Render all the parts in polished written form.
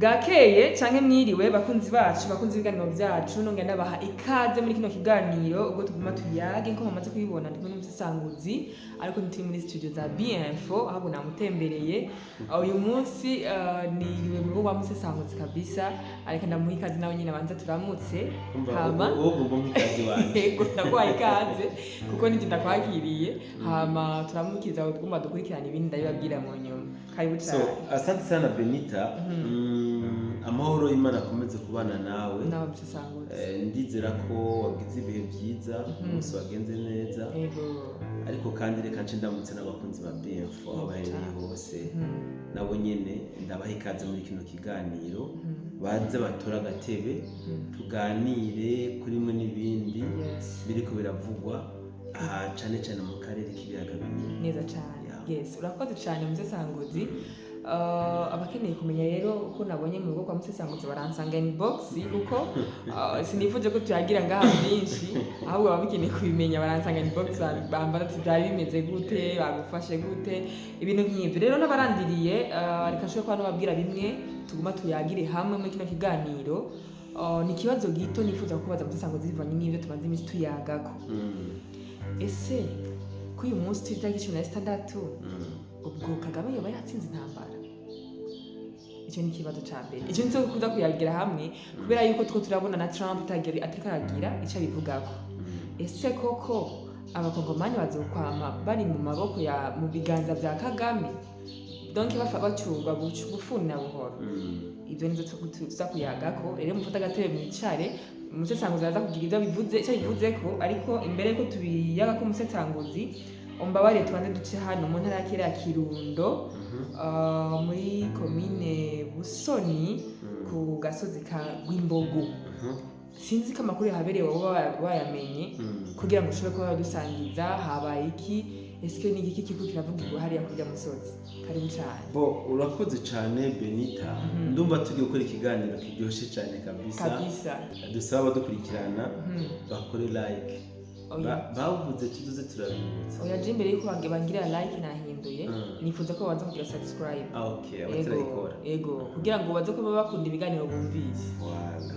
Bwakeye canke mwiriwe bakunzi bacu bakunzi ibiganiro vyacu nonge ndabaha ikaze muri kino kiganiro ubwo tuguma tuyage nko mumaze kubibona ndimwe n'umusesanguzi ariko ntiri muri studio za Bienfo aho namutembereye uyu munsi niriwe mu rugo rwa musesanguzi kabisa ariko ndamuha ikaze nawe nyine abanza turamutse hama ubwo mwikazi wanje yego ndaguha ikaze kuko nje ndakwakiriye hama turamukiza tuguma dukurikirana ibindi ndabibabwira mu nyuma karibu cyane. Asante sana Benita. Amahoro y'Imana akomeze kubana nawe n'abamusesanguzi. Ndizera ko wagize ibihe byiza umunsi wagenze neza ariko kandi reka nce ndamutse n'abakunzi ba Bienfo aho bahereye hose nabo nyene ndabaha ikaze muri kino kiganiro baze batora agatebe tuganire kuri mwe n'ibindi biriko biravugwa aha cane cane mu karere k'ibiyaga binini neza cyane. Yes, urakoze cyane musesanguzi. Abakeneye kumenya rero uko nabonye mu rugo kwa musesanguzi baransanga inbox kuko sinifuje ko tuyagira ngaha byinshi ahubwo ababikeneye kubimenya baransanga inbox bambara byari bimeze gute bagufashe gute ibintu nk'ibyo rero n'abarandiriye reka nshobora kwa nababwira bimwe tuguma tuyagire hamwe muri kino kiganiro. Ni kibazo gito nifuza kubaza musesanguzi bivanye n'ibyo tubanze imisi tuyagako. Ese ko uyu munsi turi tariki 16 ubwo Kagame yoba yatsinze intambara? Icyo ni ikibazo cya mbere. Icyo nizo kuza kuyagira hamwe kubera yuko two turabona na Trump atariko aragira icyo abivugako. Ese koko abakongomani bazokwama bari mu maboko ya mu biganza bya Kagame donc bacurwa bufuna buhoro? Ibyo nizo tuza kuyagako rero mufata agatebe mwicare umusesanguzi araza kugira ibyo bivuze icyo bivuze ko ariko imbere ko tubiyaga ko umusesanguzi umbabare tubanze duce hano mu ntara ya Kirundo muri komine Busoni ku gasozi ka Rwimbogo. Sinzi ko amakuru yahabereye wowe wayamenye kugira ngo ushobore kuba dusangiza habaye iki ese ni igiki kiko kiravugirwa hariya kurya musozi. Karibu cyane. Urakoze cyane Benita. Ndumva tugiye gukora ikiganiro kiryoshye cyane kabisa. Dusaba abadukurikirana bakore like. Bavuze tuduze turabibutsa. Oya je mbere yuko bangira like nahinduye nifuza ko babanza kugira subscribe. Okay, abatarayikora. Ego kugira ngo baze ko bakunda ibiganiro bumvise.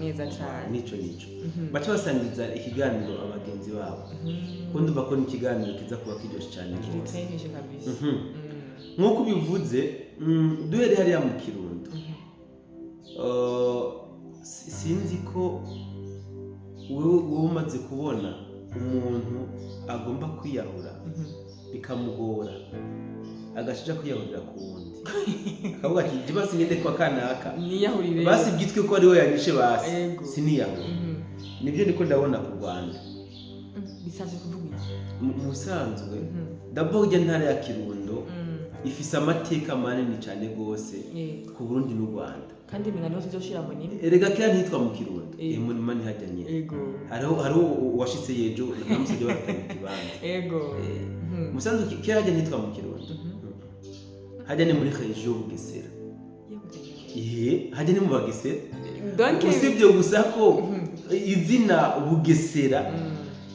Neza cyane. Nico. Baca basangiza ikiganiro abagenzi babo. Ko ndumva ko ni ikiganiro kiza kuba kiryoshye cyane rwose. Kiritenishe kabisa. Nkuko bivuze duhere hariya mu Kirundo. Sinzi ko wowe umaze kubona umuntu agomba kwiyahura bikamugora agashija kwiyahurira ku wundi akavuga ati jibasi ngende kwa kanaka niyahurire basi byitwe ko ari we yanyishe basi siniyahura. Nibyo niko ndabona ku Rwanda bisaje kuvuga musanzwe d'abord ujya ntara ya Kirundo ifise amateka manini cyane gose ku Burundi n'u Rwanda kandi imigani yose zoshira mu nini erega kya ntitwa mu Kirundo muri mani hajyanye hariho uwashitse yejo namusije batanga ikibanza musanzwe kya hajya ntitwa mu Kirundo hajya ni muri region Bugesera hajya ni mu Bagesera usibye gusa ko izina Bugesera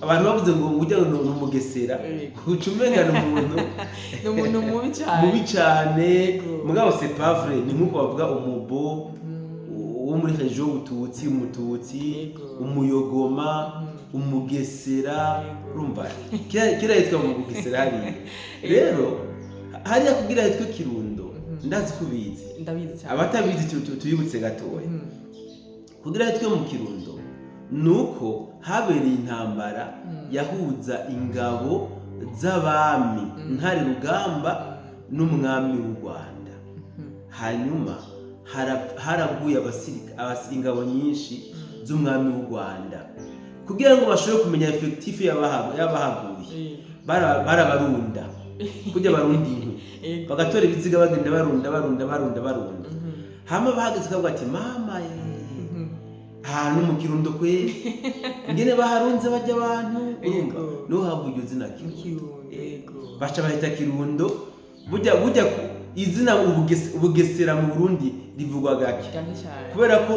abantu bavuze ngo ujya no Mugesera ucumengana umuntu mubi cyane mugabo c'est pas vrai. Ni nkuko bavuga umubo wo muri region Bututsi umututsi umuyogoma umugesera urumva kira yitwa mu Bugesera hari rero hariya kugira yitwa Kirundo ndazi kubizi abatabizi tuyibutse gatoya kugira yitwa mu Kirundo nuko habereye intambara yahuza ingabo z'abami ntari rugamba n'umwami w'u Rwanda hanyuma haraguye ingabo nyinshi z'umwami w'u Rwanda kugira ngo bashobore kumenya effectif y'abahaguye barabarunda kujya barundi inkwi bagatora ibiziga bagenda barunda hama bahagaze kavuga ati mama ahantu mu Kirundo kwe ngene baharunze bajya abantu no havuye izina Kirundo baca bahita Kirundo bujya izina Ubugesera mu Burundi rivugwa gake kubera ko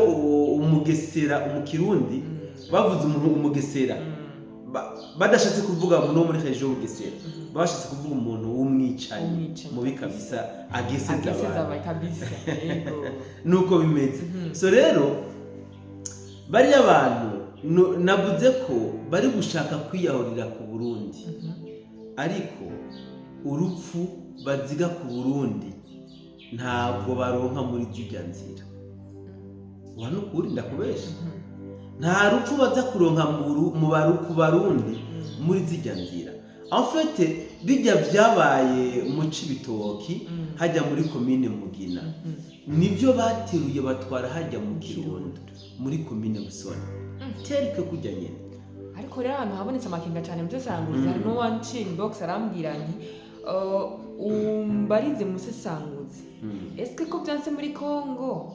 umugesera mu Kirundi bavuze umuntu umugesera badashatse kuvuga no muri Region Bugesera bashatse kuvuga umuntu w'umwicanyi mubi kabisa ageseza kabisa nuko bimeze so rero bari abantu navuze ko bari gushaka kwiyahurira ku Burundi ariko urupfu baziga ku Burundi ntabwo baronka muri zijya nzira wanukuri ndakubesha nta rupfu baza kuronka ku Barundi muri zijya nzira en fait bijya byabaye mu Cibitoki hajya muri commune Mugina nibyo bateruye batwara hajya mu Kirundo muri commune Busoni terike kujya nyene ariko rero hano habonetse amakinga cyane musesanguzi hari no one chin box arambwira nti umbarize musesanguzi eske ko byanse muri Kongo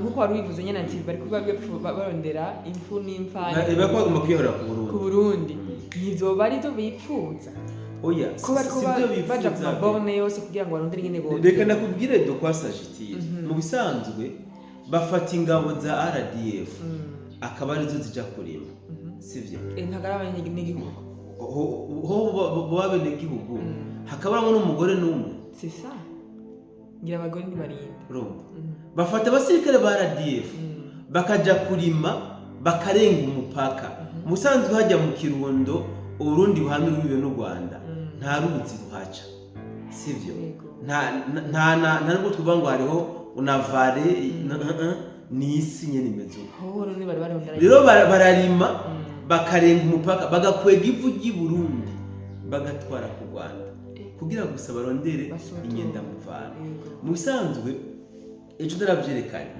nkuko wari ubivuze nyene ati bari kuba barondera imfu n'imfana bagomba kwihora ku Burundi nivyo bari zo bipfuza oya ko bari baja ku borne yose kugira ngo barondere ingene bo reka nakubwire do kwa sagitire mu bisanzwe bafata ingabo za RDF akaba arizo zija kurima sivyo ntagaraba n'igihugu ho babene gihugu hakabamo n'umugore n'umwe c'est ça ngira abagore ni barinda urumva bafata abasirikare ba RDF bakaja kurima bakarenga umupaka musanzwe hajya mu Kirundo Urundi buhanga rubibe n'u Rwanda nta rubuzi ruhaca sivyo nta nubwo tuvuga ngo hariho unavare n'isi nyene imezo rero bararima bakarenga umupaka bagakwega ivu ry'i Burundi bagatwara ku Rwanda kugira gusa barondere inyenda muvana mu bisanzwe ejo narabyerekanye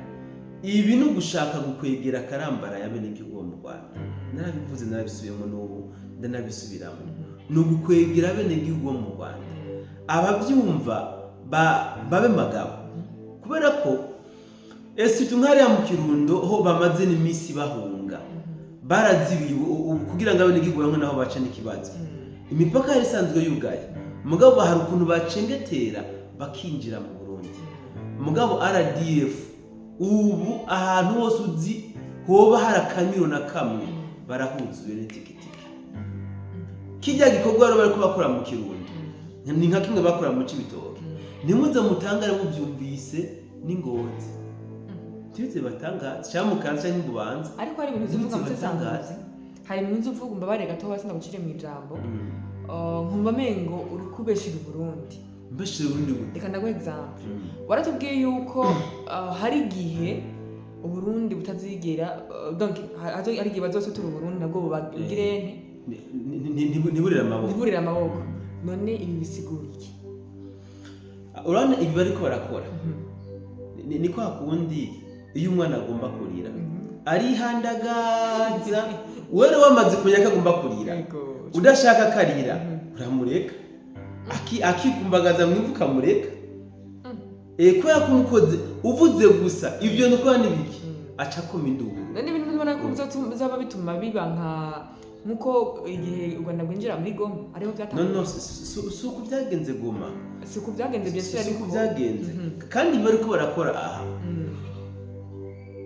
ibi no gushaka gukwegera karambara ya bene gihugu mu Rwanda narabivuze narabisubiyemo n'ubu ndanabisubiramo no gukwegera bene gihugu mu Rwanda abavyumva babe magabo kubera ko tunkari ya mu Kirundo ho bamaze n'imisi bahunga barazibiwe kugira ngo abene gihugu naho baca n'ikibazo imipaka yari isanzwe yugaye mugabo hari ukuntu bacengetera bakinjira mu Burundi mugabo RDF ubu ahantu hose uzi hoba hari akanyuro na kamwe barahuzuye n'itikitiki kijya gikorwa bari kubakora mu Kirundo ni nka kimwe bakora mu Cibitoke nimuze mutangare muvyumvise n'ingozi tize batangaza cyamukanza n'ububanza ariko hari ibintu zivuga mu Sesanguzi hari ibintu zivuga mbabare gato basi ndagucire mu ijambo nkumva mengo uri kubeshira Burundi mbeshira Burundi reka ndaguha example waratubwiye yuko hari gihe Burundi butazigera donc ari gihe bazosotura Burundi nabwo bagirene ntiburira amaboko none ibi bisigura iki urane ibi bariko barakora ni kwa kundi iyo umwana agomba kurira arihandagaza were wamaze kumenya ko agomba kurira udashaka karira uramureka akikumbagaza mwivuka mureka ko yakumukoze uvuze gusa ivyo nuko nibiki aca koma induru none ibintu mbona ko bizaba bituma biba nkuko igihe u Rwanda rwinjira muri Goma ariho byatangiye no suko byagenze Goma suko byagenze byose ariko byagenze kandi bari ko barakora aha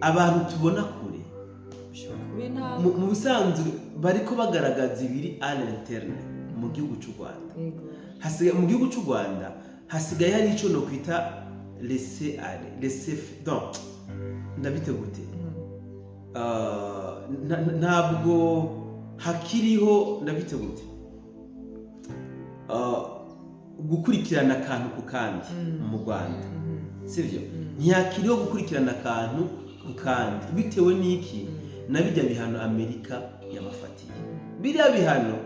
abantu tubona kure mu bisanzwe bariko bagaragaza ibiri à l'interne mu gihugu cy'u Rwanda hasigaye mu gihugu cy'u Rwanda hasigaye hari ico no kwita laisser donc ndabite gute ntabwo hakiriho ndabite gute gukurikirana akantu ku kandi mu Rwanda sivyo ntiyakiriho gukurikirana akantu ku kandi bitewe n'iki nabijya bihano Amerika yabafatiye biriya bihano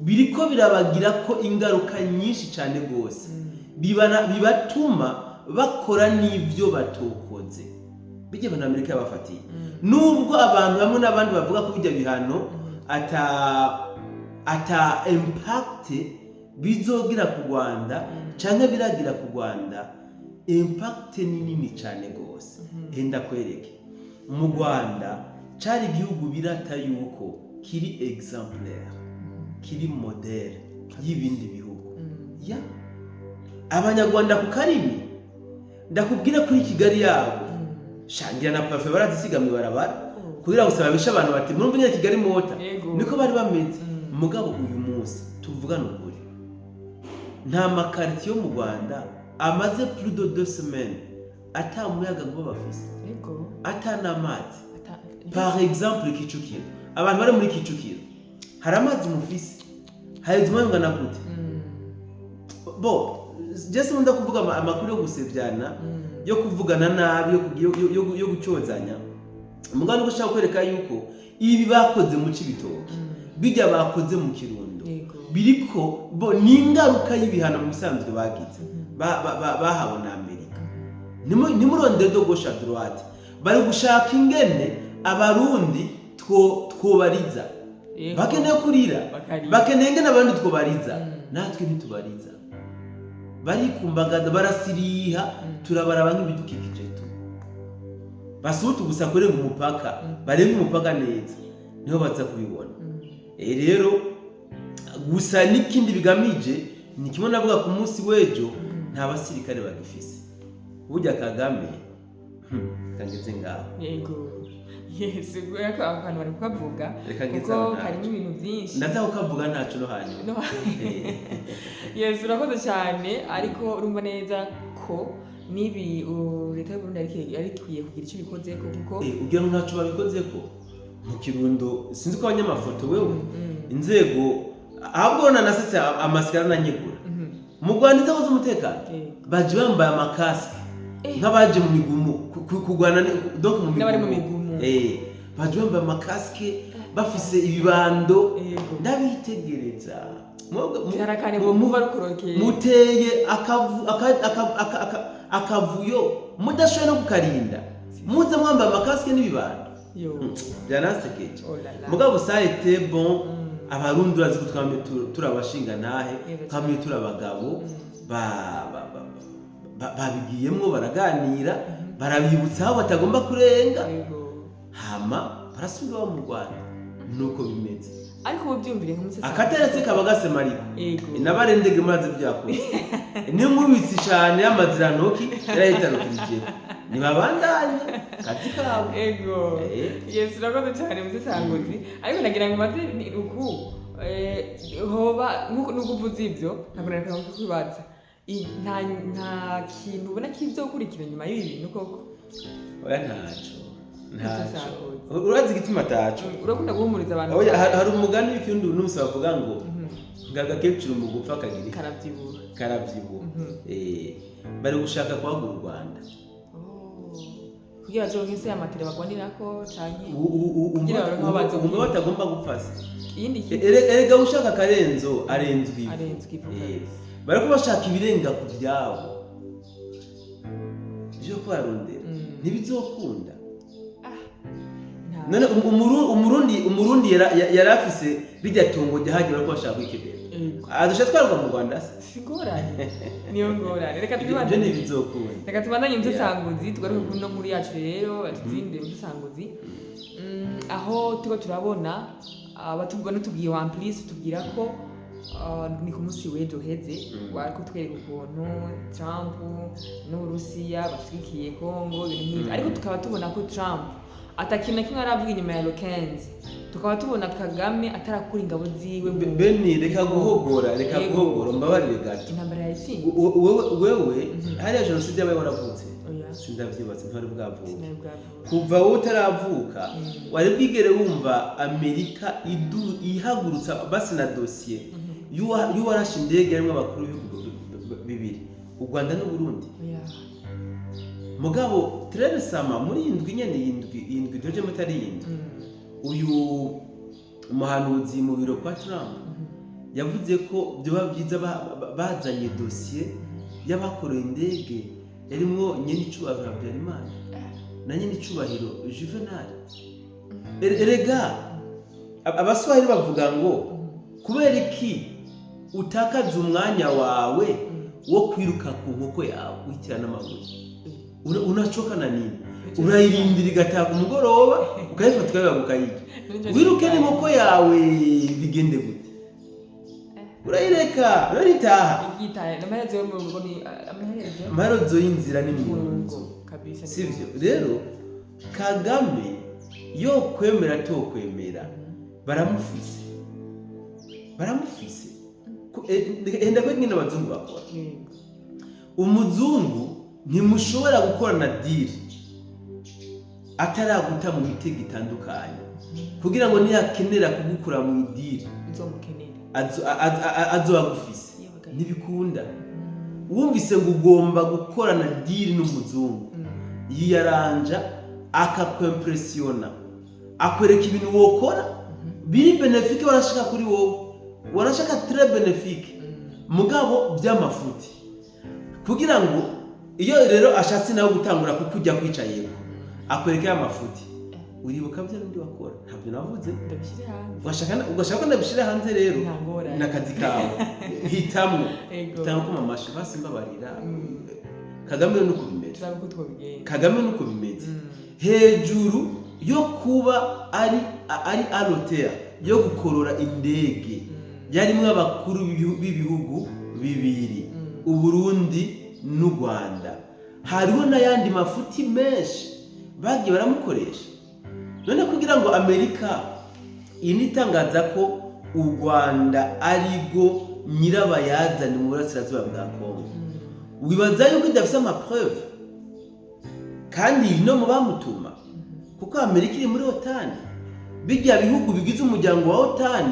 biriko birabagira ko ingaruka nyinshi cyane gose bibatuma bakora n'ivyo batokoze bijye bana Amerika yabafatiye nubwo abantu bamwe n'abandi bavuga ko bijya bihano ata impact bizogira ku Rwanda canke biragira ku Rwanda impact ni nini cyane gose henda kwereke mu Rwanda cari igihugu birata yuko kiri exemplaire kiri modèle y'ibindi bihugu ya abanyarwanda ku karimi ndakubwira kuri Kigali yabo shangira na pafe barazisiga mu barabara kugira ngo sababisha abantu bati murumva nyine Kigali mota niko bari bameze mugabo uyu munsi tuvugana ukuri nta makaritiyo yo mu Rwanda amaze plus de 2 semaines ata muyaga ngo bafise ata n'amazi. Par exemple Kicukiro, abantu bari muri Kicukiro hari amazi mufise hari zimwe na gute bo Jesse munda kuvuga amakuru yo gusevyana yo kuvugana nabi yo gucyozanya mugano ko shaka kwereka yuko ibi bakoze mu Cibitoke bijya bakoze mu Kirundo biriko bo ningaruka y'ibihano mu bisanzwe bagize bahawe na Amerika nimurondere do gauche à droite bari gushaka ingene abarundi twobariza bakeneye kurira bakeneye ngene abandi twobariza natwe ntitubariza barikumbagaza barasiriha turabaraba nk'ibidukikije tu basutu gusa kurenga umupaka barenga umupaka neza niho baza kubibona. Rero gusa n'ikindi bigamije ni kimwe navuga ku munsi w'ejo nta basirikare bagifise burya Kagame kangeze ngaho yes ubwo ko abantu bari kuvuga kuko harimo ibintu byinshi ndaza kuvuga ntacu no hanyuma yes urakoze cyane ariko urumva neza ko nibi leta y'u Burundi ari kwiye kugira icyo bikoze ko kuko ugira ntacu babikoze ko mu Kirundo sinzi ko abanyamafoto wewe inzego ahubwo nanasetse amasikara nanyegura mu Rwanda izaho z'umutekano baje bambaye amakasike nk'abaje mu migumu kugwana donc mu migumu baje bambaye amakasike bafise ibibando ndabitegereza muteye akavuyo mudashoboye no kukarinda muze mwambaye amakasike n'ibibando byanasekeje mugabo ça était bon abarundi urazi ko twambe turabashinga nahe twambe turabagabo babigiyemwo baraganira barabibutsa aho batagomba kurenga hama barasubira mu Rwanda nuko bimeze ariko ubyumvire nk'umusese akateretse kabagase mariko nabarendege muraze byakoze ni nkubitsi cyane y'amazirantoki yarahitarukiye nibabandanye kazi kabo yes urakoze cyane muzisanguzi ariko nagira ngo maze uku hoba nukuvuza ivyo ntabwo kwibaza nta kintu ubona kizokurikira nyuma y'ibi bintu koko oya ntaco urazi igituma tacu urakunda guhumuriza abantu hari umugani w'ikirundi n'umusaba bavuga ngo ngagakecuru mu gupfa kagira karavyibuha bari gushaka kwagura u Rwanda kugira bazoronke se amatere bagwanirako canke umwe batagomba gupfasa erega ushaka karenzo arenzwi bariko bashaka ibirenga ku byabo byo kwarondera ntibizokunda none umurundi yarafise bijya tungo ryahaje bariko bashaka kwikebera adusha twarwa mu Rwanda sigoranye niyo ngorane reka tubandanye muzisanguzi tugaruke kuno nkuru yacu rero atuzinde muzisanguzi aho tuko turabona abatubona tubwiye one please tubwira ko ni ku munsi w'ejo heze wariko twereka ukuntu Trump n'Uburusiya bashyigikiye Congo ibintu ariko tukaba tubona ko Trump atakintu kimwe aravuga inyuma ya Lokenzi tukaba tubona Kagame atarakura ingabo ziwe beni reka guhogora mbabarire gato intambara ya Itsingi wewe hariya jenoside yabaye waravutse sindavyibatse ntari bwavuka kuva wowe utaravuka wari bwigere wumva Amerika ihagurutsa basi na dossier y'uwarashe indege yarimwe abakuru b'ibihugu bibiri u Rwanda n'u Burundi mugabo Trere Sama muri indwi nyene indwi doje mutari indwi uyu umuhanuzi mu biro kwa Trump yavuze ko byoba byiza bazanye dossier y'abakoreye indege yarimwo nyene icubahiro Habyarimana na nyene icubahiro Juvenal erega abaswahili bavuga ngo kubera iki utakaza umwanya wawe wo kwiruka ku nkoko yawe witira n'amaguru unachoka na nini urayirindira igataha umugoroba ukayifata ukayirya wiruke n'inkoko yawe bigende gute urayireka urayitaha amaherezo y'inzira ni mu nzu sivyo rero Kagame yo kwemera to kwemera baramufise baramufise enda kwe nyine abazungu bakora umuzungu ntimushobora gukorana deal ataraguta mu mitego itandukanye kugira ngo niyakenera kugukura mu deal azobagufise ntibikunda wumvise ngo ugomba gukorana deal n'umuzungu yiyaranja akakwempressiona akwereka ibintu wokora biri benefique warashaka kuri wowe warashaka très benefique mugabo by'amafuti kugira ngo iyo rero ashatse nawe gutangura kukujya kwicayeko akwereka amafuti uribuka byo ndi wakora ntabyo navuze ugashaka ndabishira hanze rero nakazi kawe hitamwe tango ko mamashi basi mbabarira Kagame nuko bimeze Kagame nuko bimeze hejuru yo kuba ari alotea yo gukorora indege yarimwe abakuru b'ibihugu bibiri Uburundi n'u Rwanda hariho n'ayandi mafuti menshi bagiye baramukoresha none kugira ngo Amerika initangaza ko u Rwanda arigo nyirabayazana mu burasirazuba bwa Kongo wibaza yuko idafite amapreuve kandi no mu bamutuma kuko Amerika iri muri OTAN bijya bihugu bigize umuryango wa OTAN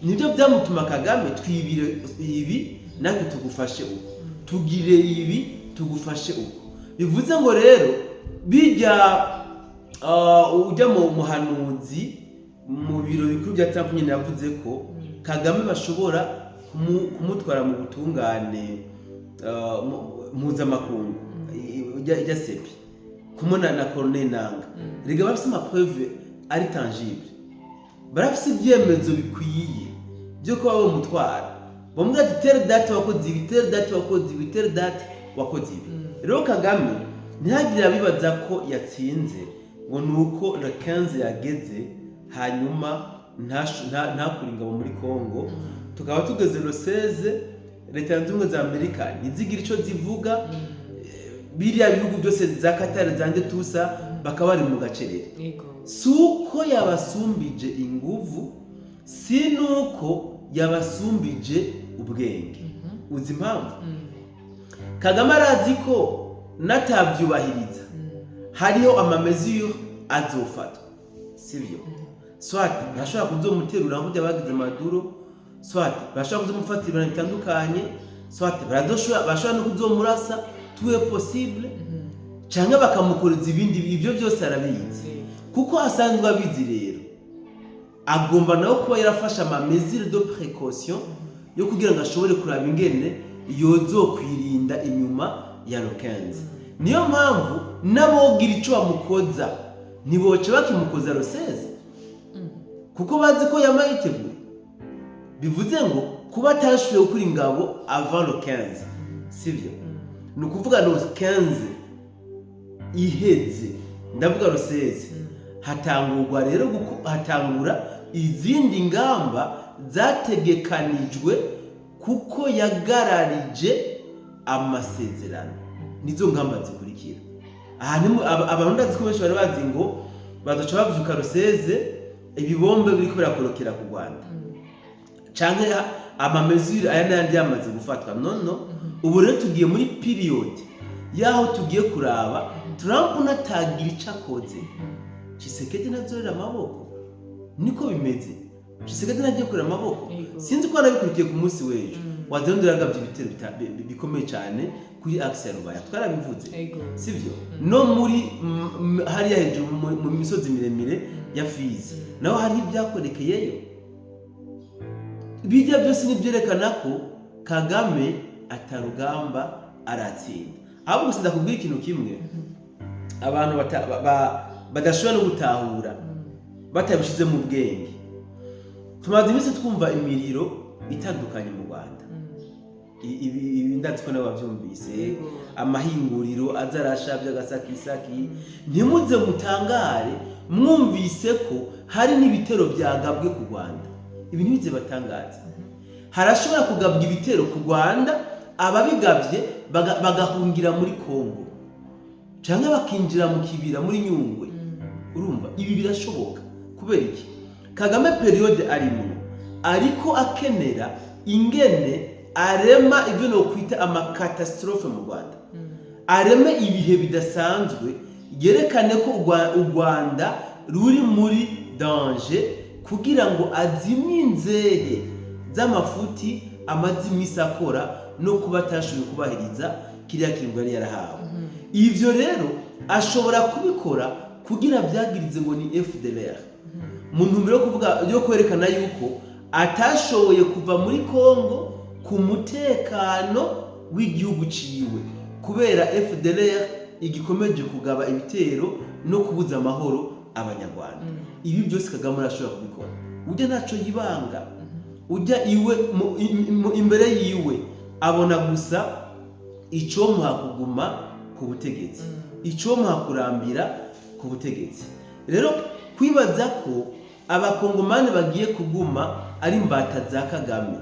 nibyo byamutuma Kagame twibire ibi natwe tugufashe uko tugire ibi tugufashe uko bivuze ngo rero bijya ujya mu muhanuzi mu biro bikuru bya Trump nyine yavuze ko Kagame bashobora kumutwara mu butungane mpuzamakungu ijya sepi kumona na Colonel Nanga riga bafite amapreuve ari tangible barafite ibyemezo bikwiye byo kuba bamutwara bamwe ati tere date wakoze ibi tere date wakoze ibi tere date wakoze ibi rero Kagame ntihagira bibaza ko yatsinze ngo nuko le 15 yageze hanyuma ntakuri ingabo muri Kongo tukaba tugeze le 16 leta zunze za Amerika ntizigira ico zivuga biriya bihugu byose za Qatar zande tusa bakaba bari mu gacerere suko yabasumbije inguvu sinuko yabasumbije ubwenge uzi impamvu Kagame arazi ko natabyubahiriza hariho amamezure azofatwa sivyo swat bashobora kuzomuterura nk'ujya bagize Maduro swat bashobora kuzomufatira bitandukanye swat bashobora no kuzomurasa tuwe possible cyangwa bakamukoreza ibindi ibyo byose arabizi kuko asanzwe abizi rero agomba nawe kuba yarafasha amamezure de précaution yo kugira ngo ashobore kuraba ingene yozokwirinda inyuma ya Lokenzi niyo mpamvu nabogira ico bamukoza niboce bakimukoza Roseze kuko bazi ko yamayiteguye bivuze ngo kuba atashuye gukora ingabo avant Lokenzi sivyo nukuvuga Lokenzi iheze ndavuga Roseze hatangurwa rero hatangura izindi ngamba zategekanijwe kuko yagararije amasezerano nizo ngamba zikurikira abantu ndazi ko benshi bari bazi ngo bazoca bavuka Roseze ibibombe biriko birakorokera ku Rwanda canke amamezure aya n'ayandi yamaze gufatwa nono ubu rero tugiye muri period yaho tugiye kuraba Trump natagira icakoze Tshisekedi nazorera amaboko niko bimeze Tshisekedi nagiye kurera amaboko sinzi ko arabikurikiye ku munsi wejo wazonderaga by'ibitero bikomeye cyane kuri Axe Rubaya twarabivuze sivyo no muri hariya hejuru mu misozi miremire ya Fizi naho hari ibyakorekeyeyo bijya byose nibyerekana ko Kagame atarugamba aratsinda ahubwo gusa ndakubwira ikintu kimwe abantu badashobora no gutahura batabishize mu bwenge tumaze iminsi twumva imiriro itandukanye mu Rwanda ibi ndatsiko n'abavyumvise amahinguriro azarasha by'agasakisaki ntimuze mutangare mwumvise ko hari n'ibitero byagabwe ku Rwanda ibi ntibize batangaza harashobora kugabwa ibitero ku Rwanda ababigabye bagahungira muri Kongo cyangwa bakinjira mu kibira muri Nyungwe urumva ibi birashoboka kubera iki Kagame periode arimo ariko akenera ingene arema ibyo no kwita amakatastrophe mu Rwanda, areme ibihe bidasanzwe, yerekane ko u Rwanda ruri muri danger kugira ngo azimye inzehe z'amafuti amaze iminsi akora no kuba atashoboye kubahiriza kiriya kintu yari yarahawe. Ivyo rero ashobora kubikora kugira byagirize ngo ni FDLR, mu ntumbero yo kuvuga yo kwerekana yuko atashoboye kuva muri Kongo ku mutekano w'igihugu ciwe kubera FDLR igikomeje kugaba ibitero no kubuza amahoro abanyarwanda. Ibi byose Kagame arashobora kubikora, ujya ntaco yibanga, ujya iwe imbere yiwe abona gusa ico muha kuguma ku butegetsi, ico muha kurambira ku butegetsi. Rero kwibaza ko abakongomani bagiye kuguma ari mbata za Kagame,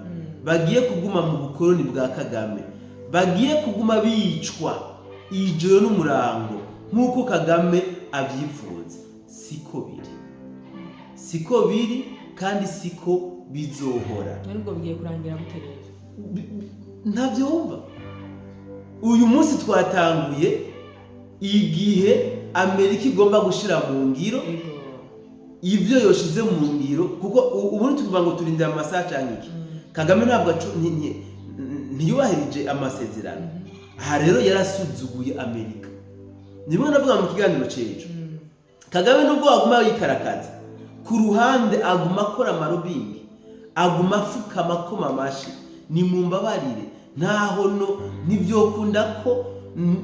bagiye kuguma mu bukoloni bwa Kagame, bagiye kuguma bicwa ijoro n'umurango nk'uko Kagame abyifuza, siko biri kandi siko bizohora. Nubwo bigiye kurangira guterera ntabyo wumva. Uyu munsi twatanguye igihe Amerika igomba gushira mu ngiro ivyo yoshize mu ngiro, kuko ubundi tuvuga ngo turindira amasaha canke iki. Kagame ntabwo ntiyubahirije amasezerano. Aha rero yarasuzuguye Amerika. Nimwe navuga mu kiganiro cejo, Kagame nubwo aguma yikarakaza ku ruhande, aguma akora amarobingi, aguma afukama akoma amashi, ni mumbabarire ntaho no ntivyokunda ko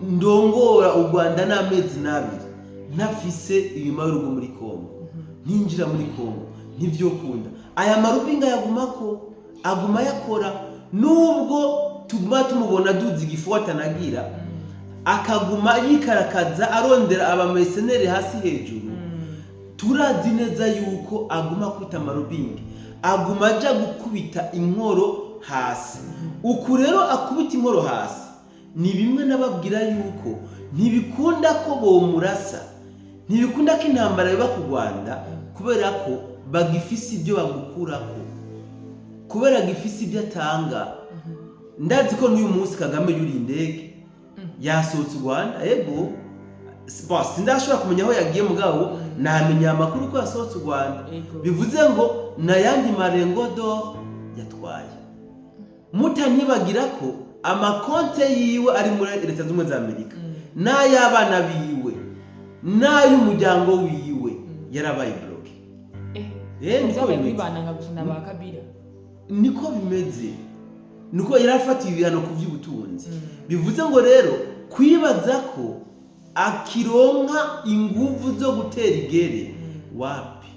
ndongora u Rwanda n'amezi n'abiri ntafise inyuma y'urugo muri Kongo, ntinjira muri Kongo, ntivyokunda. Aya marobingi ayagumako, aguma yakora, nubwo tuguma tumubona duzi igifuata nagira, akaguma yikarakaza arondera abamercenary hasi hejuru. Turazi neza yuko aguma kwita amarobingi, aguma aja gukubita inkoro hasi. Uku rero akubita inkoro hasi ni bimwe nababwira yuko ntibikunda ko bomurasa, ntibikunda ko intambara biba ku Rwanda, kubera ko bagifise ibyo bagukurako, kubera gifise ibyo atanga. Ndazi ko n'uyu munsi Kagame yuri indege yasohotse u Rwanda, yego sindashobora kumenya aho yagiye, mugabo namenya amakuru ko yasohotse u Rwanda. Bivuze ngo nayandi marengo do yatwaye. Mutanyibagira ko amakonte yiwe ari muri Leta Zunze Ubumwe za Amerika, n'ay'abana biwe n'ay'umuryango wiwe yarabaye bloke. Niko bimeze, niko yarafatiye ibihano ku by'ubutunzi. Bivuze ngo rero kwibaza ko akironka inguvu zo gutera igere, wapi,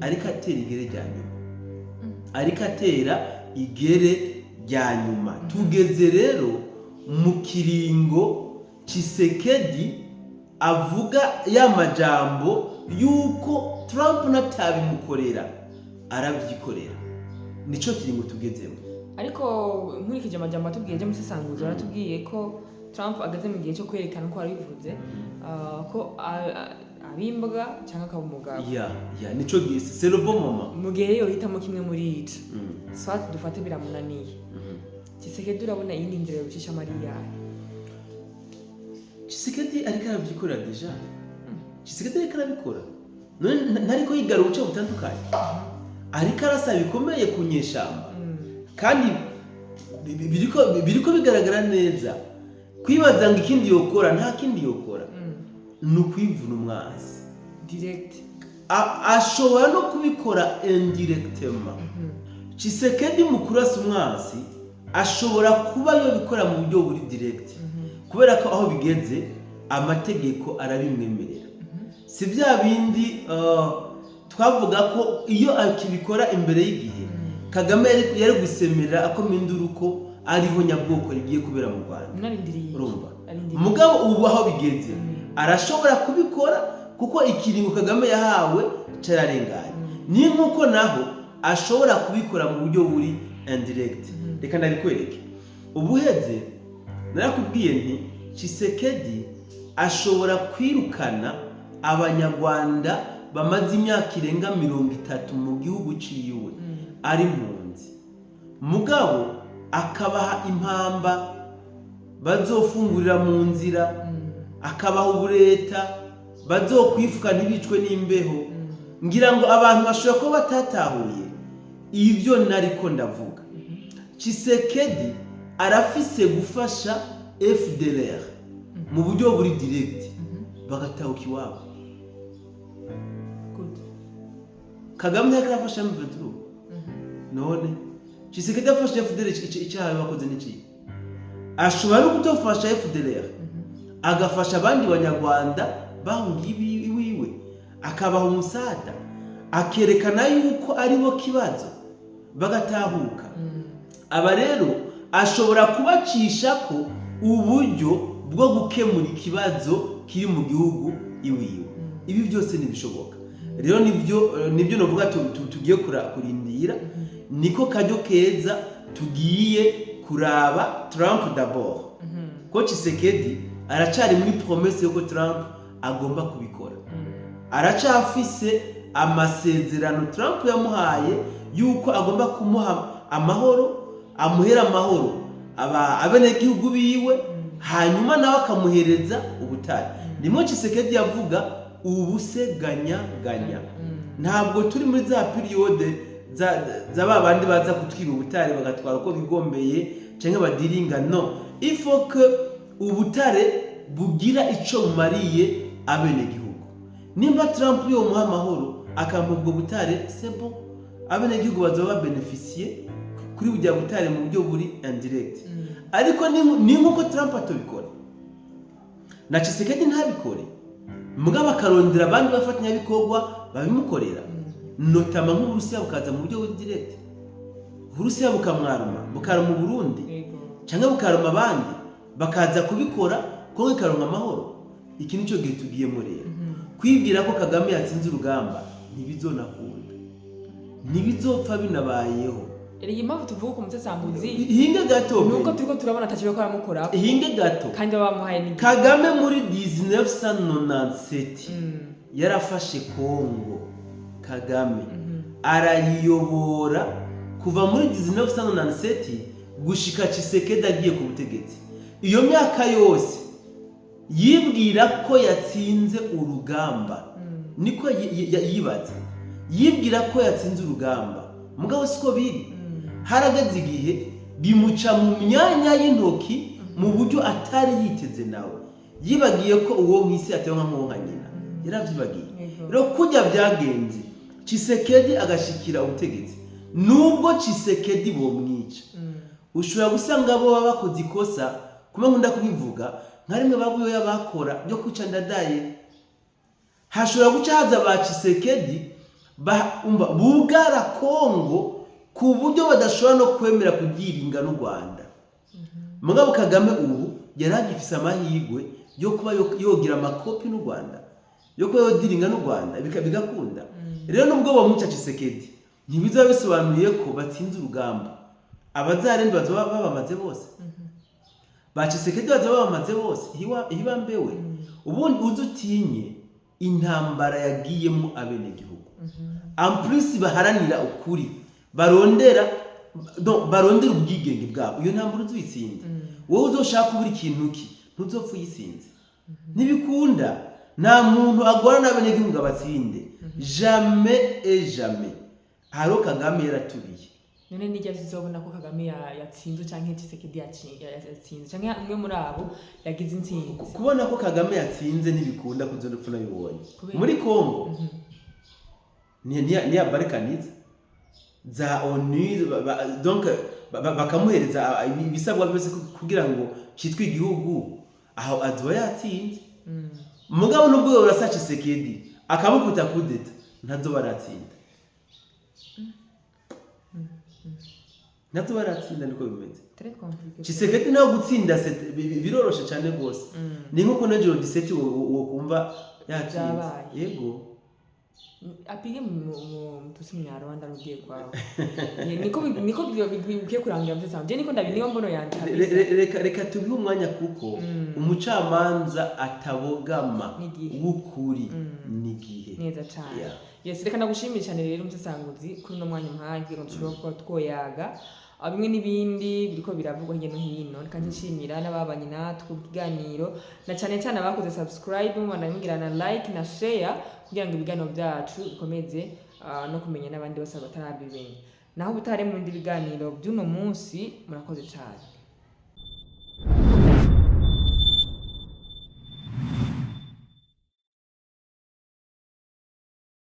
ariko atera igere rya nyuma, ariko atera igere rya nyuma. Tugeze rero mu kiringo Tshisekedi avuga ya majambo yuko Trump natabimukorera arabyikorera. Nico kiringo tugezemo. Ariko nkurikije amajambo atubwiye je musesanguzo aratubwiye ko Trump ageze mu gihe cyo kwerekana ko arivuze ko abimbwa cyangwa akaba umugabo. Nico gihe c'est le bon moment. Mu gihe yo hitamo kimwe muri ico, swat dufate biramunaniye. Tshisekedi urabona yindi nzira yo gucisha Mariya. Tshisekedi ariko arabyikorera deja. Tshisekedi ariko arabikora. Ntariko yigaruka uce butandukanye. Ariko arasaba bikomeye kunyeshamba. Kandi biriko bigaragara neza. Kwibaza ngo ikindi yokora, nta kindi yokora. Nukwivuna umwazi direct. Ashobora no kubikora indirectement. Tshisekedi mu kurasa umwazi ashobora kuba yobikora mu buryo buri direct, kubera ko aho bigeze amategeko arabimwemerera. Si bya bindi twavuga ko iyo akibikora imbere y'igihe Kagame yari gusemera akomeye induruko ariho nyabwoko rigiye kubera mu Rwanda. Urumva? Mugabo ubu aho bigeze arashobora kubikora kuko ikiringo Kagame yahawe cararenganye. Ni nkuko naho ashobora kubikora mu buryo buri indirect. Reka ndabikwereke. Ubuheze narakubwiye nti Tshisekedi ashobora kwirukana abanyarwanda bamaze imyaka irenga 30 mu gihugu ciwe ari mu mugabo akabaha impamba bazofungurira mu nzira, akabaha ubureta bazokwifuka ntibicwe n'imbeho. Ngira ngo abantu bashobora kuba batatahuye ibyo nariko ndavuga. Tshisekedi arafise gufasha FDLR mu buryo buri direct bagatahuka iwabo. Kagame yakarafasha M23 none Tshisekedi afasha FDLR icyaha bakoze n'iki? Ashobora no kutofasha FDLR agafasha abandi banyarwanda bahungiye iwiwe, akabaha umusada, akerekana yuko aribo kibazo bagatahuka. Aba rero ashobora kubacisha ko uburyo bwo gukemura ikibazo kiri mu gihugu iwiwe. Ibi byose nibishoboka. Rero nibyo novuga tugiye kurindira, niko kajyo keza tugiye kuraba Trump d'abord. Ko Tshisekedi aracari muri promesse yuko Trump agomba kubikora. Aracafise amasezerano Trump yamuhaye yuko agomba kumuha amahoro, amuhera amahoro abenegihugu biwe, hanyuma nawe akamuhereza ubutare. Nimwe Tshisekedi yavuga ubuseganya. Ntabwo turi muri za periode za babandi baza kutwira ubutare bagatwara uko bigombeye cyangwa badiringa. No, il faut que ubutare bugira ico bumariye abenegihugu. Nimba Trump yo muha amahoro akampa ubwo butare, c'est bon, abenegihugu bazoba beneficier kuri bujya butare mu buryo buri indirect. Ariko ni nkuko Trump atobikora na Tshisekedi ntabikore, mugabo akarondera abandi bafatanya bikorwa babimukorera. Notama nk'Uburusiya bukaza mu buryo buri direct, Uburusiya bukamwaruma mu Burundi cyangwa bukaruma abandi bakaza kubikora ko ikaronka amahoro. Iki nico gihe tugiyemo rero, kwibwira ko Kagame yatsinze urugamba ntibizonakunda, ntibizopfa binabayeho. Iyi mpamvu tuvuga ko Musesanguzi hinge gato nuko turiko turabona atacyo ko aramukora. Hinge gato kandi bamuhaye ni Kagame muri 1997 yarafashe Kongo. Kagame arayiyobora kuva muri 1997 gushika Tshisekedi agiye ku butegetsi. Iyo myaka yose yibwira ko yatsinze urugamba, niko yibaza, yibwira ko yatsinze urugamba. Mugabo siko biri, harageze igihe bimuca mu myanya y'intoki mu buryo atari yiteze. Nawe yibagiye ko uwo mwisi atewe nka nyina, yaravyibagiye. Rero kujya byagenze Tshisekedi agashikira ubutegetsi, nubwo Tshisekedi bomwica, ushobora gusanga abo baba bakoze ikosa. Kuma nkunda kubivuga nka rimwe babuyo bakora byo kwica Ndadaye, hashobora guca haza ba Tshisekedi bugara Kongo ku buryo badashobora no kwemera kugiringa n'u Rwanda. Mugabo Kagame ubu yaragifise amahirwe yo kuba yogira amakopi n'u Rwanda, yo kuba yodiringa n'u Rwanda bigakunda. Rero nubwo bamuca Tshisekedi ntibizaba bisobanuye ko batsinze urugamba. Abazarendi bazoba babamaze bose, ba Tshisekedi bazoba babamaze bose. Hiba mbewe ubundi uzutinye intambara yagiyemo abenegihugu. En plus baharanira ukuri, barondera ubwigenge bwabo. Iyo ntambara uzitsinda, wowe uzoshaka buri kintu ki ntuzopfa uyisinze. Nibikunda nta muntu agora n'abenegihugu abatsinde, jamais et jamais. Haro Kagame yaratubiye. None nijya zizobona ko Kagame yatsinze canke Tshisekedi yatsinze canke umwe muri abo yagize intsinzi. Kubona ko Kagame yatsinze ntibikunda kuzonopfa nabibonye muri Kongo. Ni abarikaniza za ONU, donc bakamuhereza ibisabwa byose kugira ngo cyitwe igihugu, aho azoba yatsinze. Mugabo nubwo urasa Tshisekedi akamukuta kudeta ntazoba aratsinda. Ntazoba aratsinda, niko bimeze. Tshisekedi nawe gutsinda biroroshe cyane gose. Ni nkuko na Jiro 17 wo kumva yatsinze. Yego apige mu tusimya Rwanda rugiye kwawe. Niko bigiye kurangira Musesanguzi. Niko ndabiniyo mbono yanje. Reka tubihe umwanya kuko umucamanza atabogama w'ukuri n'igihe. Neza cyane. Yes, reka nagushimira cyane rero Musesanguzi kuri no mwanya mpaye ngo dushobora kuba twoyaga. bimwe n'ibindi biriko biravugwa hirya no hino, kandi nshimira n'ababanye natwe ikiganiro, na cyane cyane abakoze subscribe mugira na like na share kugira ngo ibiganiro byacu bikomeze no kumenya n'abandi bose batarabimenya. Naho butare mu bindi biganiro by'uno munsi, murakoze cyane.